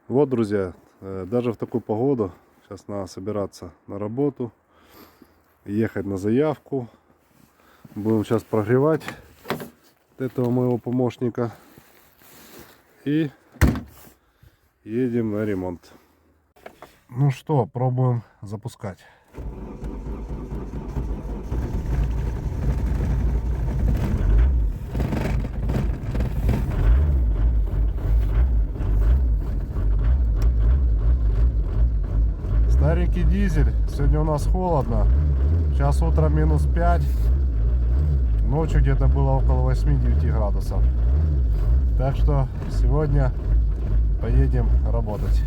Вот, друзья, даже в такую погоду сейчас надо собираться на работу, ехать на заявку. Будем сейчас прогревать этого моего помощника и едем на ремонт. Ну что, пробуем запускать. Старенький дизель. Сегодня у нас холодно. Сейчас утром минус 5. Ночью где-то было около 8-9 градусов. Так что сегодня поедем работать.